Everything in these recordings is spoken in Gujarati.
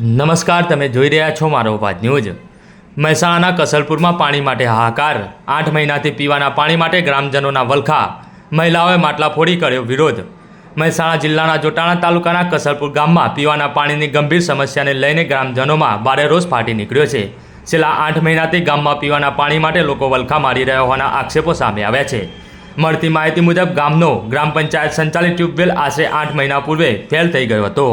નમસ્કાર, તમે જોઈ રહ્યા છો મારો અવાજ ન્યૂઝ। મહેસાણાના કસલપુરમાં પાણી માટે હાહાકાર। 8 મહિનાથી પીવાના પાણી માટે ગ્રામજનોના વલખા। મહિલાઓએ માટલા ફોડી કર્યો વિરોધ। મહેસાણા જિલ્લાના જોટાણા તાલુકાના કસલપુર ગામમાં પીવાના પાણીની ગંભીર સમસ્યાને લઈને ગ્રામજનોમાં ભારે રોષ ફાટી નીકળ્યો છે। છેલ્લા 8 મહિનાથી ગામમાં પીવાના પાણી માટે લોકો વલખા મારી રહ્યા હોવાના આક્ષેપો સામે આવ્યા છે। મળતી માહિતી મુજબ ગામનો ગ્રામ પંચાયત સંચાલિત ટ્યુબવેલ આશરે 8 મહિના પૂર્વે ફેલ થઈ ગયો હતો।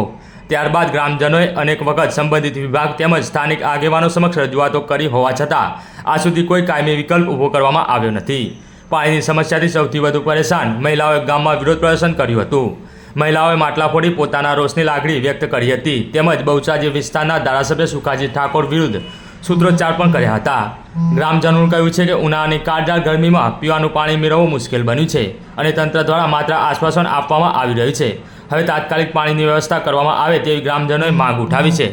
ત્યારબાદ ગ્રામજનોએ અનેક વખત સંબંધિત વિભાગ તેમજ સ્થાનિક આગેવાનો સમક્ષ રજૂઆતો કરી હોવા છતાં આ સુધી કોઈ કાયમી વિકલ્પ ઊભો કરવામાં આવ્યો નથી। પાણીની સમસ્યાથી સૌથી વધુ પરેશાન મહિલાઓએ ગામમાં વિરોધ પ્રદર્શન કર્યું હતું। મહિલાઓએ માટલા ફોડી પોતાના રોષની લાગણી વ્યક્ત કરી હતી તેમજ બહુચરાજી વિસ્તારના ધારાસભ્ય સુખાજી ઠાકોર વિરુદ્ધ સૂત્રોચ્ચાર પણ કર્યા હતા। ગ્રામજનોનું કહ્યું છે કે ઉનાળાની કાળઝાળ ગરમીમાં પીવાનું પાણી મેળવવું મુશ્કેલ બન્યું છે અને તંત્ર દ્વારા માત્ર આશ્વાસન આપવામાં આવી રહ્યું છે। હવે તાત્કાલિક પાણીની વ્યવસ્થા કરવામાં આવે તેવી ગ્રામજનોએ માંગ ઉઠાવી છે।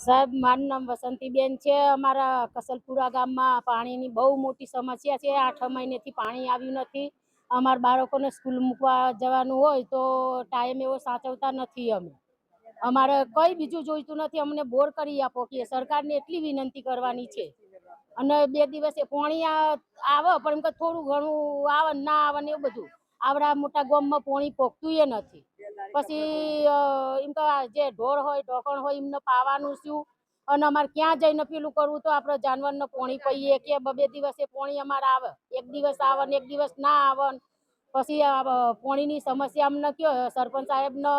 સાહેબ, મારું નામ વસંતીબેન છે। અમારા કસલપુરા ગામમાં પાણીની બહુ મોટી સમસ્યા છે। 8 મહિનેથી પાણી આવ્યું નથી। અમારા બાળકોને સ્કૂલ મૂકવા જવાનું હોય તો ટાઈમ એવો સાચવતા નથી। અમારે કંઈ બીજું જોઈતું નથી, અમને બોર કરી આપો કે સરકારને એટલી વિનંતી કરવાની છે। અને 2 દિવસે પાણી આવે પણ એમ કે થોડું ઘણું આવે ના આવે ને એવું બધું। આવડા મોટા ગામમાં પાણી પોગતું નથી। પછી એમ કે જે ઢોર હોય ઢોકણ હોય એમને પાવાનું શું અને અમારે ક્યાં જઈને પેલું કરવું? તો આપણે જાનવરને પાણી પીએ કે 2 દિવસે પાણી અમારે આવે, એક દિવસ આવે ને એક દિવસ ના આવે। પછી પાણીની સમસ્યા અમને કયો સરપંચ સાહેબને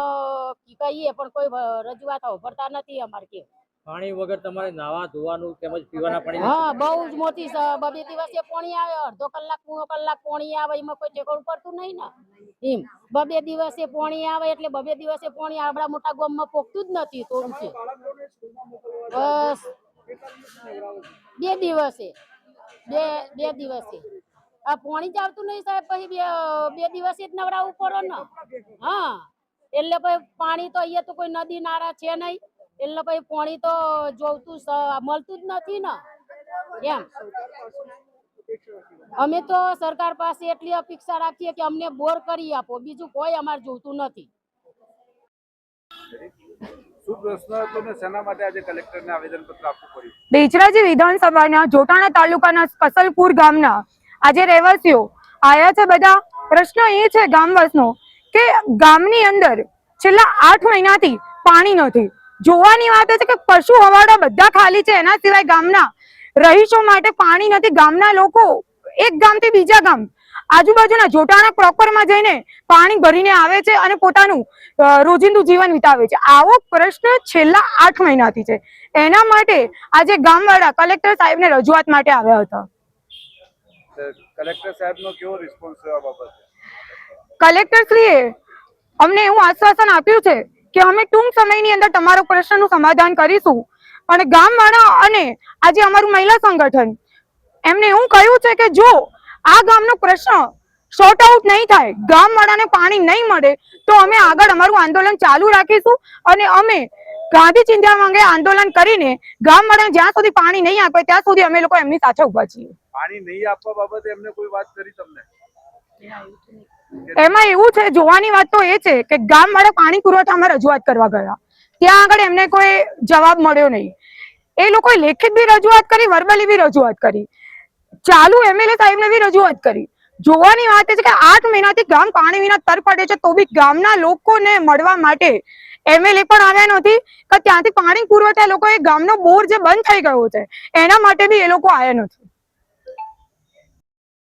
કહીએ પણ કોઈ રજૂઆત ભરતા નથી અમારે કે પાણી વગર તમારે નાવા ધોવાનું તેમજ પીવાના પાણી। હા, બહુ જ મોટી 2 દિવસે પાણી આવે, અડધો કલાક પૂરો કલાક પાણી આવે, એમાં કોઈ ઠેકાણું પડતું નહીં ને। એમ 2 દિવસે પાણી આવે એટલે 2 દિવસે પાણી આપણા મોટા ગામમાં પોગતું જ નથી। થોડું છે બસ 2 દિવસે બે દિવસે આ પાણી જ આવતું નહીં સાહેબ। પછી 2 દિવસે જ નવરાવું પડે ને। હા, એટલે પછી પાણી તો અહીંયા તો કોઈ નદી નાળા છે નહીં, એટલે પછી પાણી તો જોવતું મળતું જ નથી ને। એમ અમે તો સરકાર પાસે એટલી અપેક્ષા રાખીએ કે અમને બોર કરી આપો, બીજું કોઈ અમારે જોઈતું નથી। બેચરાજી વિધાનસભાના જોટાણા તાલુકાના કસલપુર ગામના આજે રહેવાસીઓ આયા છે। બધા પ્રશ્ન એ છે ગામવાસનો કે ગામની અંદર છેલ્લા 8 મહિનાથી પાણી નથી। જોવાની વાત છે કે પશુ હવાડા બધા ખાલી છે, એના સિવાય ગામના રહીશો માટે પાણી નથી। ગામના લોકો એક ગામથી બીજા ગામ આજુબાજુના જોટાણા પ્રોપરમાં જઈને પાણી ભરીને આવે છે અને પોતાનું રોજિંદુ જીવન વિતાવે છે। આવો પ્રશ્ન છેલ્લા 8 મહિનાથી છે। એના માટે આજે ગામવાળા કલેક્ટર સાહેબને રજૂઆત માટે આવ્યા હતા। કલેક્ટર સાહેબનો કેવો રિસ્પોન્સ છે આ બાબતે? કલેક્ટર શ્રીએ અમને એવું આશ્વાસન આપ્યું છે કે અમે ટૂંક સમયની અંદર તમારો પ્રશ્નનું સમાધાન કરીશું। અને ગામવાળા અને આજે અમારું મહિલા સંગઠન એમને એવું કહ્યું છે કે જો આ ગામનો પ્રશ્ન શોર્ટ આઉટ નહીં થાય, ગામવાળાને પાણી નહીં મળે તો અમે આગળ અમારું આંદોલન ચાલુ રાખીશું। અને અમે ગાંધી ચિંધ્યા માંગે આંદોલન કરીને ગામવાળાને જ્યાં સુધી પાણી નહીં આપે ત્યાં સુધી અમે લોકો એમની સાથે ઉભા છીએ। પાણી નહીં આપવા બાબતે એમને કોઈ વાત કરી તમને? એમાં એવું છે, જોવાની વાત તો એ છે કે ગામવાળા પાણી પુરવઠામાં રજૂઆત કરવા ગયા, ત્યાં આગળ એમને કોઈ જવાબ મળ્યો નહીં। એ લોકોએ લેખિત બી રજૂઆત કરી, વર્બલી બી રજૂઆત કરી, ચાલુ એમએલએ સાહેબને બી રજૂઆત કરી। જોવાની વાત છે કે 8 મહિનાથી ગામ પાણી વિના તરફડે છે, તો બી ગામના લોકોને મળવા માટે એમએલએ પણ આવ્યા નથી કે ત્યાંથી પાણી પુરવઠા લોકોએ ગામનો બોર જે બંધ થઈ ગયો છે એના માટે બી એ લોકો આવ્યા નથી।